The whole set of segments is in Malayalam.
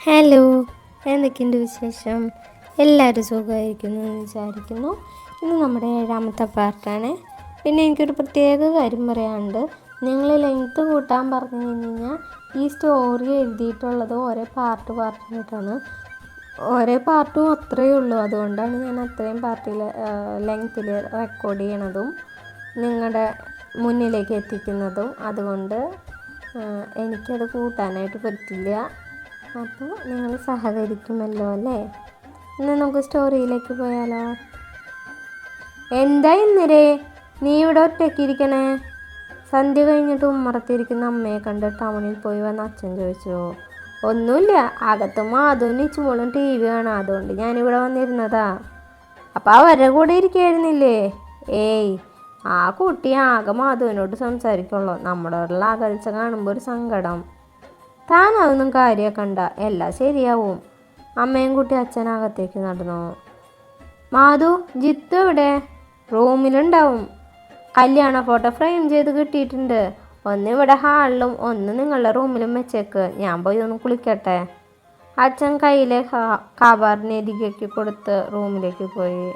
ഹലോ, എന്തൊക്കെയുണ്ട് വിശേഷം? എല്ലാവരും സുഖമായിരിക്കുന്നു എന്ന് വിചാരിക്കുന്നു. ഇന്ന് നമ്മുടെ 7ാമത്തെ പാർട്ടാണ്. പിന്നെ എനിക്കൊരു പ്രത്യേക കാര്യം പറയാനുണ്ട്. നിങ്ങൾ ലെങ്ത്ത് കൂട്ടാൻ പറഞ്ഞു കഴിഞ്ഞാൽ ഈ സ്റ്റോറി എഴുതിയിട്ടുള്ളത് ഓരോ പാർട്ടായിട്ടാണ്. ഓരോ പാർട്ടും അത്രയേ ഉള്ളൂ. അതുകൊണ്ടാണ് ഞാൻ അത്രയും ലെങ്ത്തിൽ റെക്കോർഡ് ചെയ്യണതും നിങ്ങളുടെ മുന്നിലേക്ക് എത്തിക്കുന്നതും. അതുകൊണ്ട് എനിക്കത് കൂട്ടാനായിട്ട് പറ്റില്ല. അപ്പോൾ നിങ്ങൾ സഹകരിക്കുമല്ലോ അല്ലേ? ഇന്ന് നമുക്ക് സ്റ്റോറിയിലേക്ക് പോയാലോ? എന്താ ഇന്നരെ നീ ഇവിടെ ഒറ്റയ്ക്കിരിക്കണേ? സന്ധ്യ കഴിഞ്ഞിട്ട് ഉമ്മറത്തിരിക്കുന്ന അമ്മയെ കണ്ട് ടൗണിൽ പോയി വന്ന് അച്ഛൻ ചോദിച്ചു. ഒന്നുമില്ല, അകത്തും അതും നിച്ചുമോളും TV കാണാം, അതുകൊണ്ട് ഞാനിവിടെ വന്നിരുന്നതാ. അപ്പം അവരുടെ കൂടെ ഇരിക്കായിരുന്നില്ലേ? ഏയ്, ആ കുട്ടി ആകെ മാധുവിനോട് സംസാരിക്കുള്ളൂ. നമ്മളോടുള്ള അകൽച്ച കാണുമ്പോൾ ഒരു സങ്കടം. താൻ അതൊന്നും കാര്യമാക്കണ്ട, എല്ലാം ശരിയാവും. അമ്മയും കുട്ടി അച്ഛനകത്തേക്ക് നടന്നു. മാധു, ജിത്തു എവിടെ? റൂമിലുണ്ടാവും. കല്യാണ ഫോട്ടോ ഫ്രെയിം ചെയ്ത് കിട്ടിയിട്ടുണ്ട്. ഒന്ന് ഇവിടെ ഹാളിലും ഒന്ന് നിങ്ങളുടെ റൂമിലും വെച്ചേക്ക്. ഞാൻ പോയി ഒന്ന് കുളിക്കട്ടെ. അച്ഛൻ കയ്യിലെ കവർ നിധികയ്ക്ക് കൊടുത്ത് റൂമിലേക്ക് പോയി.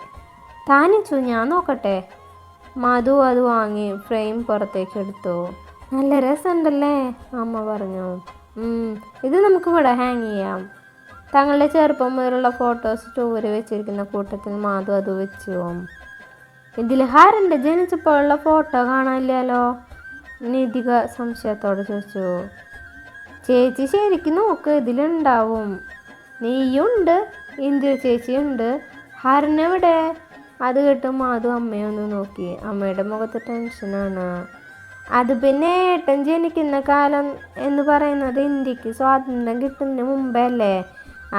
താനിച്ചു, ഞാൻ നോക്കട്ടെ. മധു അത് വാങ്ങി ഫ്രെയിം പുറത്തേക്ക് എടുത്തു. നല്ല രസമുണ്ടല്ലേ, അമ്മ പറഞ്ഞു. ഇത് നമുക്ക് ഇവിടെ ഹാങ് ചെയ്യാം. തങ്ങളുടെ ചെറുപ്പം മുതലുള്ള ഫോട്ടോസ് ചുവര് വെച്ചിരിക്കുന്ന കൂട്ടത്തിൽ മാധു അത് വെച്ചു. ഇതിൽ ഹരൻ്റെ ജനിച്ചപ്പോഴുള്ള ഫോട്ടോ കാണാനില്ലല്ലോ, നിധിക സംശയത്തോടെ ചോദിച്ചു. ചേച്ചി ശരിക്കും നോക്ക്, ഇതിലുണ്ടാവും. നീയുണ്ട്, ഇന്ദിര ചേച്ചിയുണ്ട്, ഹരനെവിടെ? അത് കേട്ട് മാധു അമ്മയൊന്ന് നോക്കി. അമ്മയുടെ മുഖത്ത് ടെൻഷനാണ്. അത് പിന്നെ ഏട്ടൻ ജനിക്കുന്ന കാലം എന്ന് പറയുന്നത് ഇന്ത്യക്ക് സ്വാതന്ത്ര്യം കിട്ടുന്നതിന് മുമ്പേ അല്ലേ?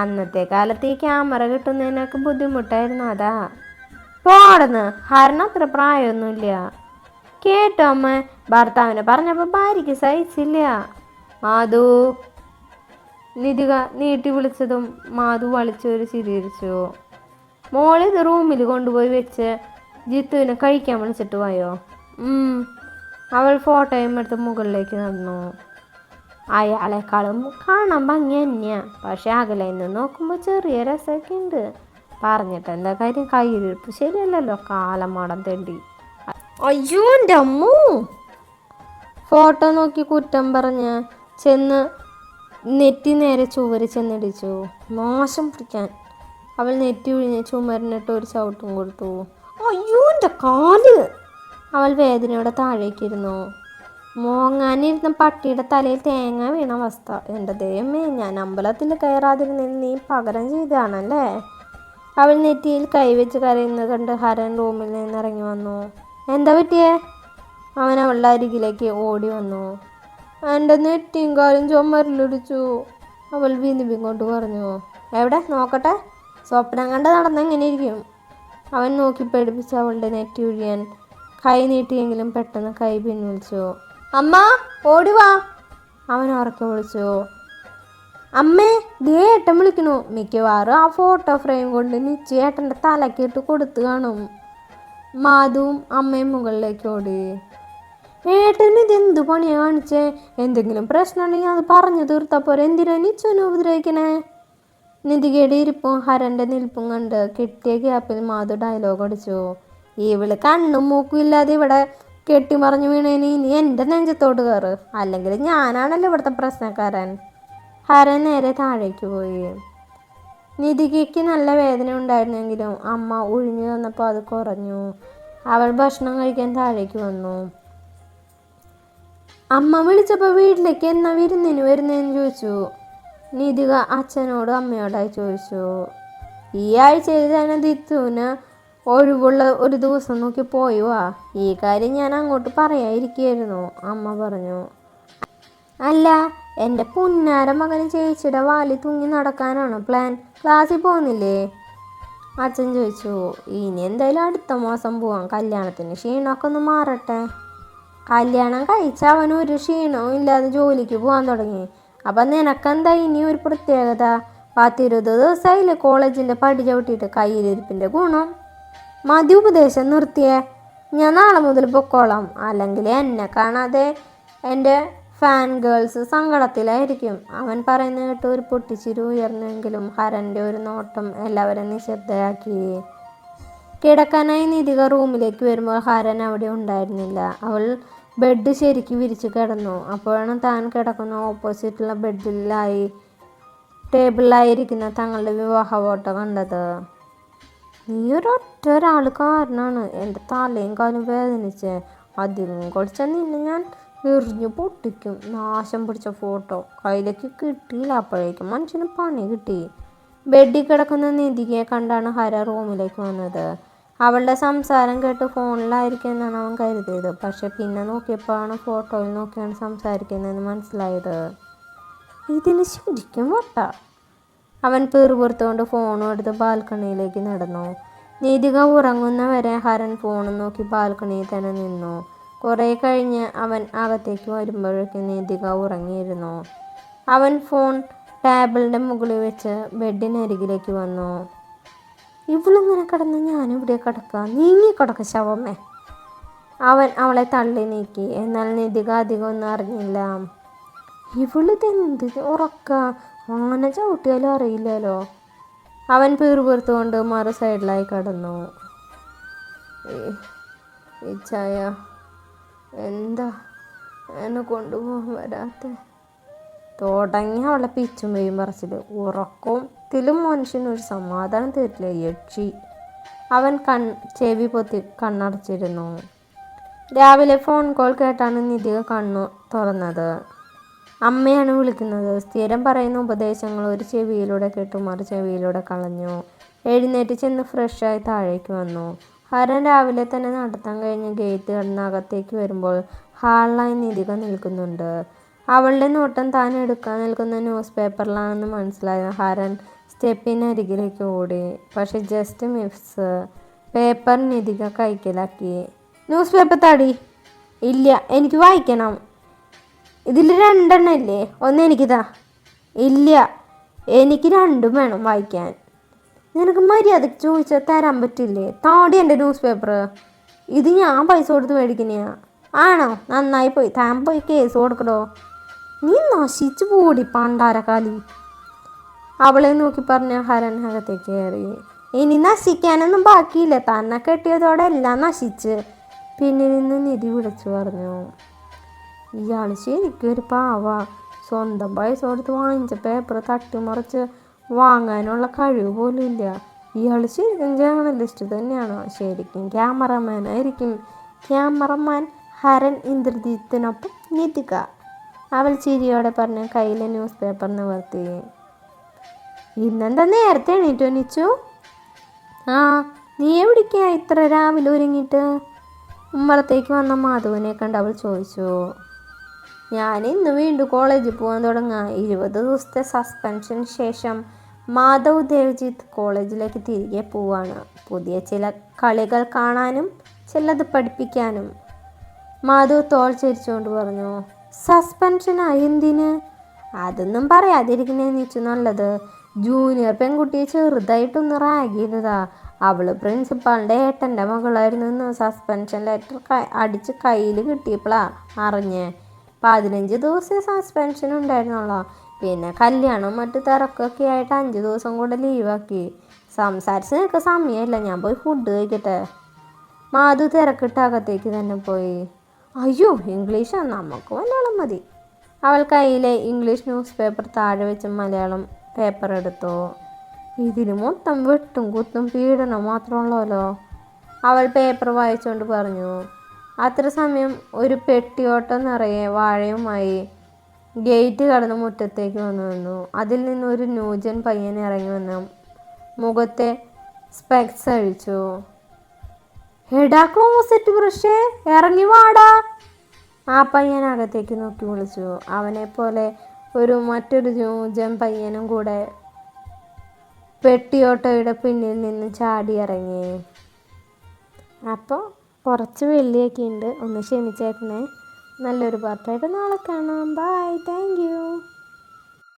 അന്നത്തെ കാലത്ത് ഈ ക്യാമറ കിട്ടുന്നതിനൊക്കെ ബുദ്ധിമുട്ടായിരുന്നു. അതാ. പോടന്ന്, ഹരന് അത്ര പ്രായമൊന്നുമില്ല. കേട്ടോ അമ്മ, ഭർത്താവിനെ പറഞ്ഞപ്പോൾ ഭാര്യയ്ക്ക് സഹിച്ചില്ല. മാധു, നിധിക നീട്ടി വിളിച്ചതും മാധു വളിച്ചൊരു ചിരിച്ചു. മോളിത് റൂമിൽ കൊണ്ടുപോയി വെച്ച് ജിത്തുവിനെ കഴിക്കാൻ വിളിച്ചിട്ട് പോയോ? അവൾ ഫോട്ടോയും എടുത്ത് മുകളിലേക്ക് നടന്നു. അയാളെക്കാളും കാണാൻ ഭംഗി തന്നെയാ, പക്ഷെ അകലെ നിന്ന് നോക്കുമ്പോൾ ചെറിയ രസമൊക്കെ ഉണ്ട്. പറഞ്ഞിട്ട് എന്താ കാര്യം, കയ്യിലിരിപ്പ് ശരിയല്ലല്ലോ, കാലമാടം തെണ്ടി. അയ്യോ എൻ്റെ അമ്മൂ! ഫോട്ടോ നോക്കി കുറ്റം പറഞ്ഞ് ചെന്ന് നെറ്റി നേരെ ചുവര് ചെന്നിടിച്ചു. മോശം പിടിക്കാൻ. അവൾ നെറ്റി ഒഴിഞ്ഞ് ചുമരിനിട്ട് ഒരു ചവിട്ടും കൊടുത്തു. അയ്യോ എൻ്റെ കാല്! അവൾ വേദനയോടെ താഴേക്കിരുന്നു. മോങ്ങാനിരുന്ന പട്ടിയുടെ തലയിൽ തേങ്ങ വീണ അവസ്ഥ. എൻ്റെ ദൈവമേ, ഞാൻ അമ്പലത്തിൽ കയറാതിരുന്നതിന് നീ പകരം ചെയ്താണല്ലേ? അവൾ നെറ്റിയിൽ കൈവച്ച് കരയുന്നത് കണ്ട് ഹരൻ റൂമിൽ നിന്ന് ഇറങ്ങി വന്നു. എന്താ പറ്റിയേ? അവൻ അവളുടെ അരികിലേക്ക് ഓടി വന്നു. എൻ്റെ നെറ്റിയും കാലും ചുമരിലിടിച്ചു, അവൾ വിനിപിൻ കൊണ്ട് പറഞ്ഞു. എവിടെ നോക്കട്ടെ, സ്വപ്നം കണ്ട് നടന്ന എങ്ങനെ ഇരിക്കും? അവൻ നോക്കി പേടിപ്പിച്ച് അവളുടെ നെറ്റി ഒഴിയാൻ കൈ നീട്ടിയെങ്കിലും പെട്ടെന്ന് കൈ പിൻവലിച്ചു. അമ്മ, ഓടിവാ, അവൻ ഉറക്കെ വിളിച്ചു. അമ്മേ, ദേ ഏട്ടൻ വിളിക്കണു. മിക്കവാറും ആ ഫോട്ടോ ഫ്രെയിം കൊണ്ട് നിച്ചു ഏട്ടൻ്റെ തലക്കിട്ട് കൊടുത്തു കാണും. മാധുവും അമ്മയും മുകളിലേക്ക് ഓടി. ഏട്ടന് ഇതെന്തു പണിയാ കാണിച്ചേ? എന്തെങ്കിലും പ്രശ്നമുണ്ടെങ്കിൽ അത് പറഞ്ഞു തീർത്തപ്പോരെ, എന്തിനാ നിച്ചുവിനെ ഉപദ്രവിക്കണേ? നിധികയുടെ ഇരിപ്പും ഹരൻ്റെ നിൽപ്പും കണ്ട് കിട്ടിയ ഗ്യാപ്പിൽ മാധു ഡയലോഗ് അടിച്ചു. ഇവള് കണ്ണും മൂക്കും ഇല്ലാതെ ഇവിടെ കെട്ടിമറിഞ്ഞു വീണേന് ഇനി എൻ്റെ നെഞ്ചത്തോട്ട് കയറ്, അല്ലെങ്കിൽ ഞാനാണല്ലോ ഇവിടുത്തെ പ്രശ്നക്കാരൻ. ഹരൻ നേരെ താഴേക്ക് പോയി. നിധികയ്ക്ക് നല്ല വേദന ഉണ്ടായിരുന്നെങ്കിലും അമ്മ ഒഴിഞ്ഞു തന്നപ്പോൾ അത് കുറഞ്ഞു. അവൾ ഭക്ഷണം കഴിക്കാൻ താഴേക്ക് വന്നു. അമ്മ വിളിച്ചപ്പോൾ വീട്ടിലേക്ക് എന്നാ വിരുന്നിന് വരുന്നതെന്ന് ചോദിച്ചു. നിധിക അച്ഛനോടും അമ്മയോടായി ചോദിച്ചു. ഈ ആഴ്ചയിൽ തന്നെ ദിത്തുവിന് ഒഴിവുള്ള ഒരു ദിവസം നോക്കി പോയി വാ. ഈ കാര്യം ഞാൻ അങ്ങോട്ട് പറയാതിരിക്കുകയായിരുന്നു, അമ്മ പറഞ്ഞു. അല്ല, എൻ്റെ പുന്നാര മകന് ചേച്ചിയുടെ വാലി തൂങ്ങി നടക്കാനാണ് പ്ലാൻ. ക്ലാസ്സിൽ പോകുന്നില്ലേ? അച്ഛൻ ചോദിച്ചു. ഇനി എന്തായാലും അടുത്ത മാസം പോവാം, കല്യാണത്തിന് ക്ഷീണമൊക്കെ ഒന്ന് മാറട്ടെ. കല്യാണം കഴിച്ച അവൻ ഒരു ക്ഷീണവും ഇല്ലാതെ ജോലിക്ക് പോകാൻ തുടങ്ങി. അപ്പം നിനക്കെന്താ ഇനി ഒരു പ്രത്യേകത? 10-20 ദിവസമായില്ലേ കോളേജിൻ്റെ പടി ചവിട്ടിയിട്ട്. കയ്യിലിരിപ്പിൻ്റെ ഗുണം. മതി ഉപദേശം നിർത്തിയേ. ഞാൻ നാളെ മുതൽ പൊക്കോളാം, അല്ലെങ്കിൽ എന്നെ കാണാതെ എൻ്റെ ഫാൻ ഗേൾസ് സങ്കടത്തിലായിരിക്കും. അവൻ പറയുന്ന കേട്ട് ഒരു പൊട്ടിച്ചിരി ഉയർന്നെങ്കിലും ഹരൻ്റെ ഒരു നോട്ടം എല്ലാവരും നിശബ്ദയാക്കി. കിടക്കാനായി നിധിക റൂമിലേക്ക് വരുമ്പോൾ ഹരൻ അവിടെ ഉണ്ടായിരുന്നില്ല. അവൾ ബെഡ് ശരിക്ക് വിരിച്ച് കിടന്നു. അപ്പോഴാണ് താൻ കിടക്കുന്ന ഓപ്പോസിറ്റുള്ള ടേബിളിലായിരിക്കുന്ന തങ്ങളുടെ വിവാഹ ഫോട്ടോ കണ്ടത്. നീ ഒരാൾ കാരണമാണ് എൻ്റെ തലയും കാലും വേദനിച്ച്. അധികം കുറച്ച നിന്നെ ഞാൻ എറിഞ്ഞു പൊട്ടിക്കും. നാശം പിടിച്ച ഫോട്ടോ കയ്യിലേക്ക് കിട്ടിയില്ല. അപ്പോഴേക്കും മനുഷ്യന് പണി കിട്ടി. ബെഡിൽ കിടക്കുന്ന നിധികയെ കണ്ടാണ് ഹര റൂമിലേക്ക് വന്നത്. അവളുടെ സംസാരം കേട്ട് ഫോണിലായിരിക്കും എന്നാണ് അവൻ കരുതിയത്. പക്ഷെ പിന്നെ നോക്കിയപ്പോഴാണ് ഫോട്ടോയിൽ നോക്കിയാണ് സംസാരിക്കുന്നതെന്ന് മനസ്സിലായത്. ഇതിന് ശരിക്കും വട്ട. അവൻ പിറുപുറത്തുകൊണ്ട് ഫോണും എടുത്ത് ബാൽക്കണിയിലേക്ക് നടന്നു. നിധിക ഉറങ്ങുന്നവരെ ഹരൻ ഫോണും നോക്കി ബാൽക്കണിയിൽ തന്നെ നിന്നു. കുറേ കഴിഞ്ഞ് അവൻ അകത്തേക്ക് വരുമ്പോഴേക്കും നിധിക ഉറങ്ങിയിരുന്നു. അവൻ ഫോൺ ടേബിളിൻ്റെ മുകളിൽ വെച്ച് ബെഡിനരികിലേക്ക് വന്നു. ഇവളിങ്ങനെ കിടന്ന് ഞാനിവിടെ കിടക്കുക, നീങ്ങിക്കിടക്ക ശവമേ. അവൻ അവളെ തള്ളി നീക്കി. എന്നാൽ നിധിക അധികം ഒന്നും അറിഞ്ഞില്ല. ഇവളിതെന്ത് ഉറക്ക, അങ്ങനെ ചവിട്ടിയാലും അറിയില്ലല്ലോ. അവൻ പീറുപുറത്തുകൊണ്ട് മറു സൈഡിലായി കിടന്നു. ഈ ചായ എന്താ എന്നെ കൊണ്ടുപോകാൻ വരാത്ത തുടങ്ങി അവളെ പിച്ചും വെയും പറച്ചിൽ. ഉറക്കത്തിലും മനുഷ്യനൊരു സമാധാനം തരില്ല യക്ഷി. അവൻ ചെവി പൊത്തി കണ്ണടച്ചിരുന്നു. രാവിലെ ഫോൺ കോൾ കേട്ടാണ് നിധിക കണ്ണു തുറന്നത്. അമ്മയാണ് വിളിക്കുന്നത്. സ്ഥിരം പറയുന്ന ഉപദേശങ്ങൾ ഒരു ചെവിയിലൂടെ കേട്ടു മറു ചെവിയിലൂടെ കളഞ്ഞു. എഴുന്നേറ്റ് ചെന്ന് ഫ്രഷായി താഴേക്ക് വന്നു. ഹരൻ രാവിലെ തന്നെ നടത്താൻ കഴിഞ്ഞ് ഗേറ്റ് കടന്ന് അകത്തേക്ക് വരുമ്പോൾ ഹാളിലായി നിധിക നിൽക്കുന്നുണ്ട്. അവളുടെ നോട്ടം താൻ എടുക്കാൻ നിൽക്കുന്ന ന്യൂസ് പേപ്പറിലാണെന്ന് മനസ്സിലായ ഹരൻ സ്റ്റെപ്പിനരികിലേക്ക് ഓടി. പക്ഷെ ജസ്റ്റ് മിസ്. പേപ്പർ നിധിക കൈക്കലാക്കി. ന്യൂസ് പേപ്പർ താടി. ഇല്ല, എനിക്ക് വായിക്കണം. ഇതിൽ 2 എണ്ണം ഇല്ലേ? ഒന്ന് എനിക്കിതാ. ഇല്ല, എനിക്ക് 2 വേണം വായിക്കാൻ. നിനക്ക് മര്യാദക്ക് ചോദിച്ചാൽ തരാൻ പറ്റില്ലേ? താടി എൻ്റെ ന്യൂസ് പേപ്പർ. ഇത് ഞാൻ പൈസ കൊടുത്ത് മേടിക്കുന്നയാ. ആണോ? നന്നായി പോയി. താൻ പോയി കേസ് കൊടുക്കടോ. നീ നശിച്ചു പോടി പണ്ടാരക്കാലി. അവളെ നോക്കി പറഞ്ഞ ഹരൻ അകത്തേക്ക് കയറി. ഇനി നശിക്കാനൊന്നും ബാക്കിയില്ല. തന്നെ കെട്ടിയതോടെ എല്ലാം നശിച്ച്. പിന്നിൽ നിന്ന് നിധി വിളിച്ചു പറഞ്ഞു. ഇയാൾ ശരിക്കും ഒരു പാവ. സ്വന്തം പൈസ കൊടുത്ത് വാങ്ങിച്ച പേപ്പർ തട്ടിമറിച്ച് വാങ്ങാനുള്ള കഴിവ് പോലും ഇല്ല. ഇയാൾ ശരിക്കും ജേർണലിസ്റ്റ് തന്നെയാണോ? ശരിക്കും ക്യാമറമാനായിരിക്കും. ക്യാമറമാൻ ഹരൻ ഇന്ദ്രജിത്തിനൊപ്പം നിധിക. അവൾ ചിരിയോടെ പറഞ്ഞ കയ്യിലെ ന്യൂസ് പേപ്പർ നിവർത്തി. ഇന്നെന്താ നേരത്തെ എണീറ്റോ നിച്ചു? ആ, നീ എവിടേക്കാ ഇത്ര രാവിലെ ഒരുങ്ങിയിട്ട്? ഉമ്മറത്തേക്ക് വന്ന മാധുവിനെ കണ്ട് അവൾ ചോദിച്ചു. ഞാൻ ഇന്ന് വീണ്ടും കോളേജിൽ പോകാൻ തുടങ്ങാം. 20 ദിവസത്തെ സസ്പെൻഷന് ശേഷം മാധവ് ദേവ്ജിത്ത് കോളേജിലേക്ക് തിരികെ പോവാണ്. പുതിയ ചില കളികൾ കാണാനും ചിലത് പഠിപ്പിക്കാനും. മാധവ് തോൾ ചിരിച്ചുകൊണ്ട് പറഞ്ഞു. സസ്പെൻഷനായി എന്തിന്? അതൊന്നും പറയാതിരിക്കുന്നേ നിച്ചു നല്ലത്. ജൂനിയർ പെൺകുട്ടിയെ ചെറുതായിട്ടൊന്ന് റാഗ് ചെയ്തതാ. അവള് പ്രിൻസിപ്പാളിൻ്റെ ഏട്ടൻ്റെ മകളായിരുന്നു. സസ്പെൻഷൻ ലെറ്റർ അടിച്ച് കയ്യിൽ കിട്ടിയപ്പോഴാ അറിഞ്ഞ്. 15 ദിവസം സസ്പെൻഷൻ ഉണ്ടായിരുന്നുള്ളൂ. പിന്നെ കല്യാണം മറ്റു തിരക്കൊക്കെ ആയിട്ട് 5 ദിവസം കൂടെ ലീവാക്കി. സംസാരിച്ച് നിൽക്കാൻ സമയമില്ല. ഞാൻ പോയി ഫുഡ് കഴിക്കട്ടെ. മാധു തിരക്കിട്ട് അകത്തേക്ക് തന്നെ പോയി. അയ്യോ, ഇംഗ്ലീഷാ, നമുക്ക് മലയാളം മതി. അവൾ കയ്യിലെ ഇംഗ്ലീഷ് ന്യൂസ് പേപ്പർ താഴെ വെച്ച് മലയാളം പേപ്പർ എടുത്തു. ഇതിൽ മൊത്തം വെട്ടും കുത്തും പീഡനം മാത്രമുള്ളല്ലോ. അവൾ പേപ്പർ വായിച്ചുകൊണ്ട് പറഞ്ഞു. അത്ര സമയം ഒരു പെട്ടിയോട്ടം നിറയെ വാഴയുമായി ഗേറ്റ് കടന്ന് മുറ്റത്തേക്ക് വന്നു. അതിൽ നിന്ന് ഒരു ന്യൂജൻ പയ്യൻ ഇറങ്ങി വന്ന് മുഖത്തെ സ്പെക്സ് അഴിച്ചു. എടാ ക്ലോസറ്റ് ബ്രഷേ, ഇറങ്ങി വാടാ. ആ പയ്യൻ അകത്തേക്ക് നോക്കി വിളിച്ചു. അവനെ പോലെ മറ്റൊരു ന്യൂജൻ പയ്യനും കൂടെ പെട്ടിയോട്ടയുടെ പിന്നിൽ നിന്ന് ചാടി ഇറങ്ങി. അപ്പോൾ കുറച്ച് വെള്ളിയൊക്കെ ഉണ്ട്, ഒന്ന് ക്ഷമിച്ചേക്കണേ. നല്ലൊരു പാർട്ടായിട്ട് നാളെ കാണാം. Bye, thank U.